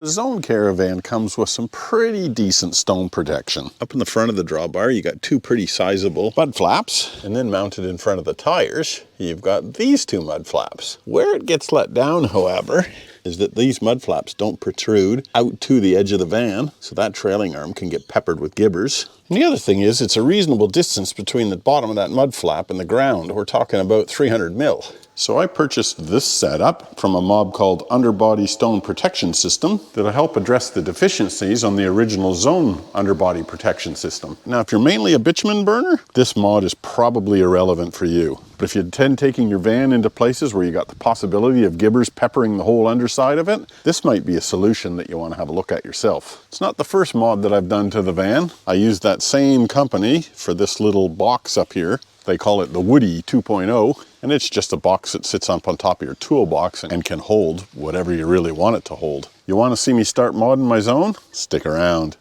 The Zone caravan comes with some pretty decent stone protection. Up in the front of the drawbar, you got two pretty sizable mud flaps, and then mounted in front of the tires, you've got these two mud flaps. Where it gets let down, however, is that these mud flaps don't protrude out to the edge of the van, so that trailing arm can get peppered with gibbers. And the other thing is, it's a reasonable distance between the bottom of that mud flap and the ground. We're talking about 300 mil. So I purchased this setup from a mob called Underbody Stone Protection System that'll help address the deficiencies on the original Zone Underbody Protection System. Now, if you're mainly a bitumen burner, this mod is probably irrelevant for you. But if you intend taking your van into places where you got the possibility of gibbers peppering the whole underside of it, this might be a solution that you want to have a look at yourself. It's not the first mod that I've done to the van. I used that same company for this little box up here. They call it the Woody 2.0, and it's just a box that sits up on top of your toolbox and can hold whatever you really want it to hold. You want to see me start modding my Zone? Stick around.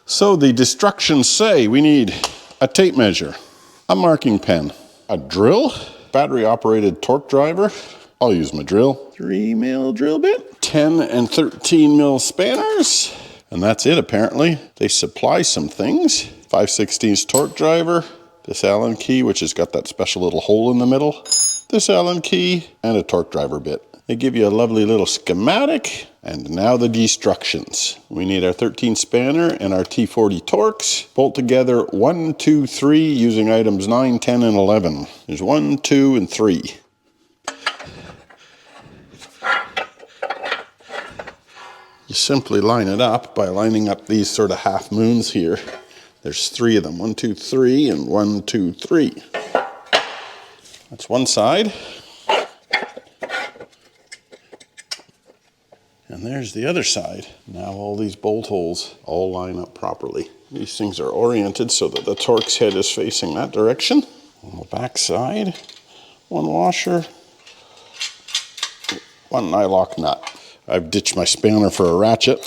So the instructions say we need a tape measure, a marking pen, a drill, battery operated torque driver. I'll use my drill, 3mm drill bit, 10 and 13mm spanners, and that's it apparently. They supply some things, 5/16 torque driver, this Allen key, which has got that special little hole in the middle, this Allen key, and a torque driver bit. They give you a lovely little schematic, and now the destructions. We need our 13 spanner and our T40 Torx. Bolt together 1, 2, 3 using items 9, 10, and 11. There's 1, 2, and 3. You simply line it up by lining up these sort of half moons here. There's 3 of them, 1, 2, 3, and 1, 2, 3. That's one side. And there's the other side. Now all these bolt holes all line up properly. These things are oriented so that the Torx head is facing that direction. On the back side, one washer, one nylock nut. I've ditched my spanner for a ratchet.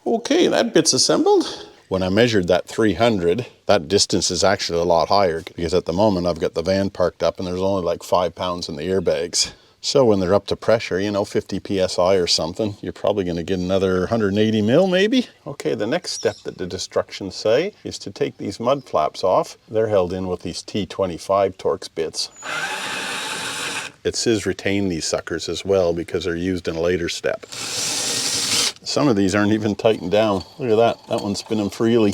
Okay, that bit's assembled. When I measured that 300, that distance is actually a lot higher because at the moment I've got the van parked up and there's only like 5 pounds in the airbags. So when they're up to pressure, you know, 50 PSI or something, you're probably going to get another 180 mil maybe. Okay, the next step that the instructions say is to take these mud flaps off. They're held in with these T25 Torx bits. It says retain these suckers as well because they're used in a later step. Some of these aren't even tightened down. Look at that, that one's spinning freely.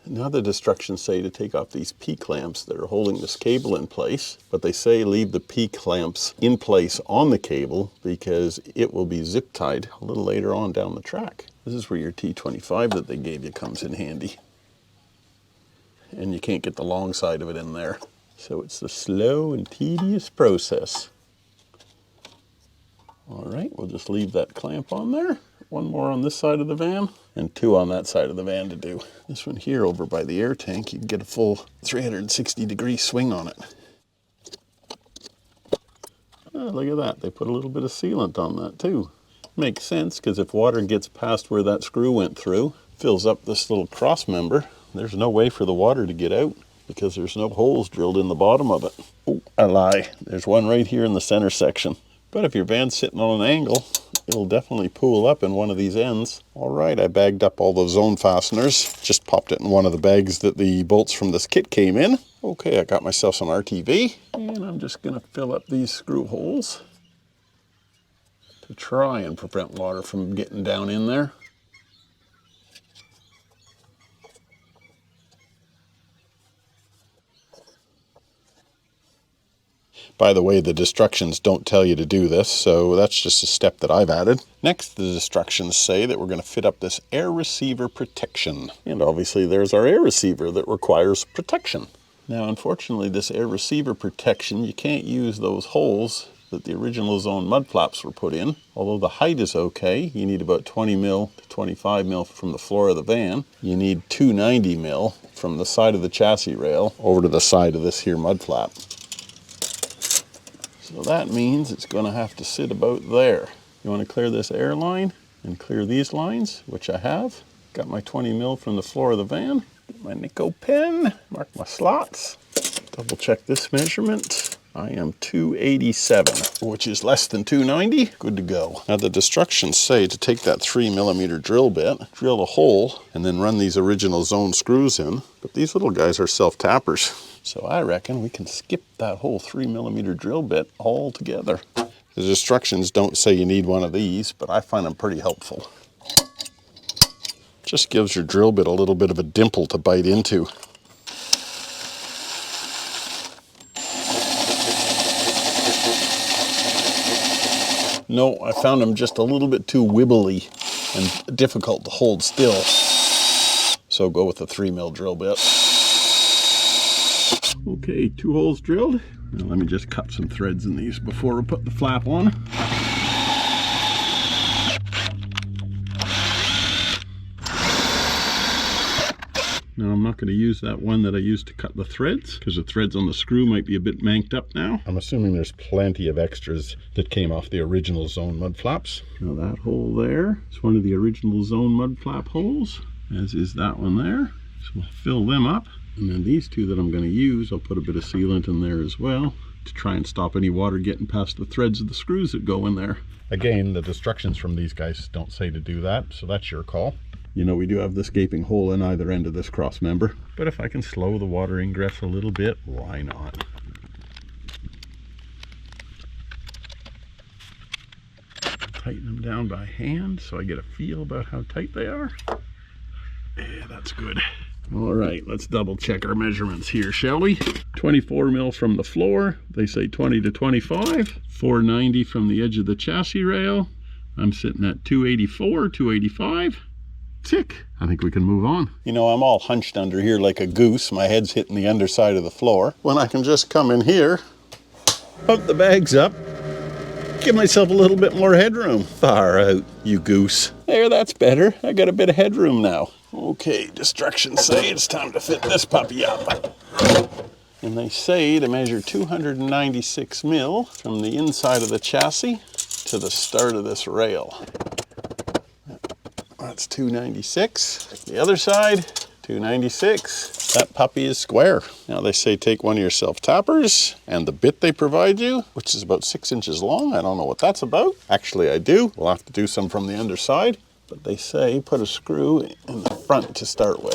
Now the instructions say to take off these P-clamps that are holding this cable in place, but they say leave the P-clamps in place on the cable because it will be zip tied a little later on down the track. This is where your T25 that they gave you comes in handy. And you can't get the long side of it in there. So it's the slow and tedious process. All right, we'll just leave that clamp on there. One more on this side of the van and 2 on that side of the van to do. This one here over by the air tank, you can get a full 360-degree swing on it. Oh, look at that, they put a little bit of sealant on that too. Makes sense, because if water gets past where that screw went through, fills up this little cross member, there's no way for the water to get out because there's no holes drilled in the bottom of it. Oh, I lie, there's one right here in the center section. But if your van's sitting on an angle, it'll definitely pool up in one of these ends. All right, I bagged up all those Zone fasteners. Just popped it in one of the bags that the bolts from this kit came in. Okay, I got myself some RTV. And I'm just gonna fill up these screw holes to try and prevent water from getting down in there. By the way, the instructions don't tell you to do this, so that's just a step that I've added. Next, the instructions say that we're going to fit up this air receiver protection. And obviously there's our air receiver that requires protection. Now, unfortunately, this air receiver protection, you can't use those holes that the original Zone mud flaps were put in. Although the height is okay, you need about 20 mil to 25 mil from the floor of the van. You need 290 mil from the side of the chassis rail over to the side of this here mud flap. So that means it's going to have to sit about there. You want to clear this air line and clear these lines, which I have. Got my 20 mil from the floor of the van. Get my Nico pen, mark my slots. Double check this measurement. I am 287, which is less than 290. Good to go. Now the instructions say to take that 3mm drill bit, drill a hole, and then run these original zone screws in. But these little guys are self-tappers. So I reckon we can skip that whole 3mm drill bit altogether. The instructions don't say you need one of these, but I find them pretty helpful. Just gives your drill bit a little bit of a dimple to bite into. No, I found them just a little bit too wibbly and difficult to hold still. So go with the 3mm drill bit. Okay, 2 holes drilled. Now let me just cut some threads in these before we put the flap on. Now I'm not going to use that one that I used to cut the threads because the threads on the screw might be a bit manked up now. I'm assuming there's plenty of extras that came off the original Zone mud flaps. Now that hole there is one of the original Zone mud flap holes, as is that one there. So we'll fill them up. And then these 2 that I'm going to use, I'll put a bit of sealant in there as well to try and stop any water getting past the threads of the screws that go in there. Again, the instructions from these guys don't say to do that, so that's your call. You know, we do have this gaping hole in either end of this cross member, but if I can slow the water ingress a little bit, why not? Tighten them down by hand so I get a feel about how tight they are. Yeah, that's good. All right, let's double check our measurements here, shall we? 24 mil from the floor. They say 20 to 25. 490 from the edge of the chassis rail. I'm sitting at 284, 285. Tick. I think we can move on. You know, I'm all hunched under here like a goose. My head's hitting the underside of the floor. When I can just come in here, pump the bags up, give myself a little bit more headroom. Far out, you goose. There, that's better. I got a bit of headroom now. Okay, instructions say it's time to fit this puppy up. And they say to measure 296 mil from the inside of the chassis to the start of this rail. That's 296. The other side, 296. That puppy is square. Now they say take one of your self-tappers and the bit they provide you, which is about 6 inches long. I don't know what that's about. Actually, I do. We'll have to do some from the underside. But they say put a screw in the front to start with.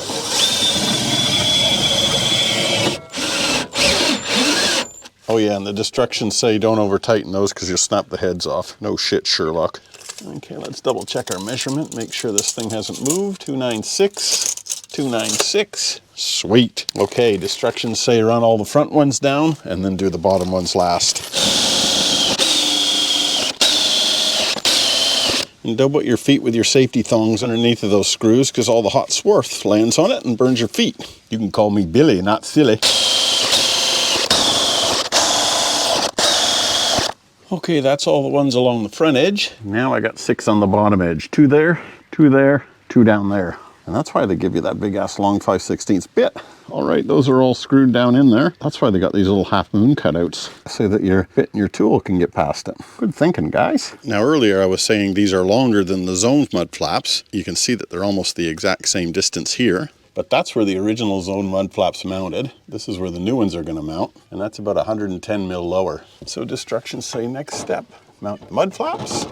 Oh yeah, and the instructions say don't over tighten those because you'll snap the heads off. No shit, Sherlock. Okay, let's double check our measurement. Make sure this thing hasn't moved. 296, 296. Sweet. Okay, instructions say run all the front ones down and then do the bottom ones last. And don't put your feet with your safety thongs underneath of those screws because all the hot swarf lands on it and burns your feet. You can call me Billy, not silly. Okay, that's all the ones along the front edge. Now I got 6 on the bottom edge. 2 there, 2 there, 2 down there. And that's why they give you that big ass long 5/16 bit. All right, those are all screwed down in there. That's why they got these little half moon cutouts so that your bit and your tool can get past it. Good thinking, guys. Now earlier I was saying these are longer than the Zone mud flaps. You can see that they're almost the exact same distance here. But that's where the original Zone mud flaps mounted. This is where the new ones are going to mount, and that's about 110 mil lower. So instructions say next step, mount the mud flaps.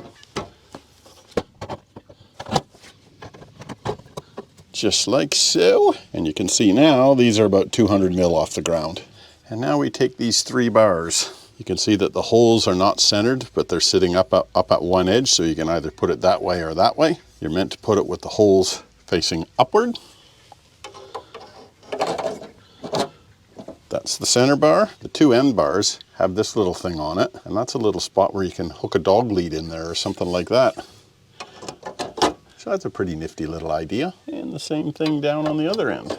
Just like so. And you can see now these are about 200 mil off the ground. And now we take these 3 bars. You can see that the holes are not centered, but they're sitting up at one edge, so you can either put it that way or that way. You're meant to put it with the holes facing upward. That's the center bar. The 2 end bars have this little thing on it, and that's a little spot where you can hook a dog lead in there or something like that. So that's a pretty nifty little idea. And the same thing down on the other end.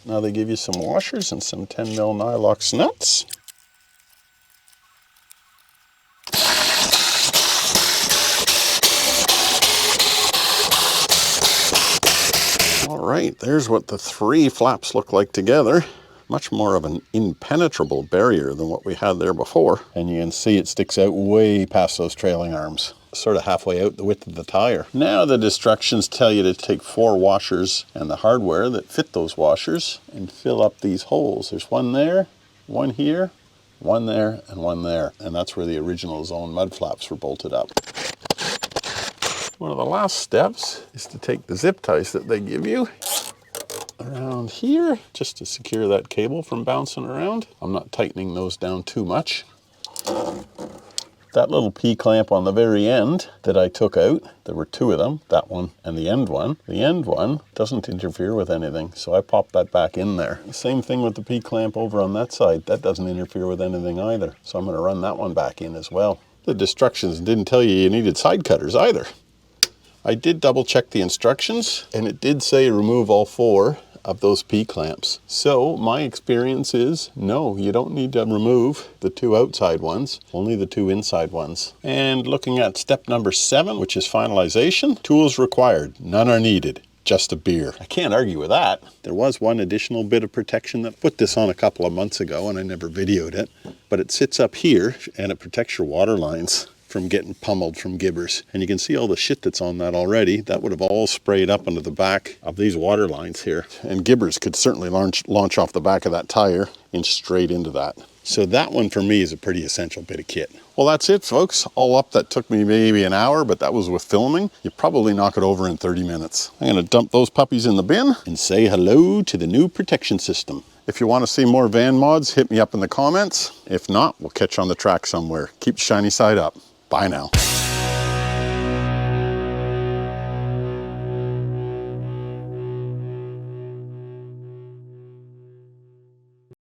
Now they give you some washers and some 10 mil Nylox nuts. All right, there's what the 3 flaps look like together. much more of an impenetrable barrier than what we had there before. And you can see it sticks out way past those trailing arms, sort of halfway out the width of the tire. Now the instructions tell you to take 4 washers and the hardware that fit those washers and fill up these holes. There's one there, one here, one there, and one there. And that's where the original Zone mud flaps were bolted up. One of the last steps is to take the zip ties that they give you around here just to secure that cable from bouncing around. I'm not tightening those down too much. That little P-clamp on the very end that I took out, there were 2 of them, that one and the end one. The end one doesn't interfere with anything, so I popped that back in there. The same thing with the P-clamp over on that side. That doesn't interfere with anything either, so I'm going to run that one back in as well. The instructions didn't tell you needed side cutters either. I did double check the instructions, and it did say remove all 4 of those P-clamps. So my experience is, no, you don't need to remove the 2 outside ones, only the 2 inside ones. And looking at step number 7, which is finalization, tools required, none are needed, just a beer. I can't argue with that. There was one additional bit of protection that put this on a couple of months ago, and I never videoed it, but it sits up here and it protects your water lines from getting pummeled from gibbers. And you can see all the shit that's on that already. That would have all sprayed up into the back of these water lines here. And gibbers could certainly launch off the back of that tire and straight into that. So that one for me is a pretty essential bit of kit. Well, that's it, folks. All up, that took me maybe an hour, but that was with filming. You probably knock it over in 30 minutes. I'm gonna dump those puppies in the bin and say hello to the new protection system. If you want to see more van mods, hit me up in the comments. If not, we'll catch you on the track somewhere. Keep shiny side up. Bye now.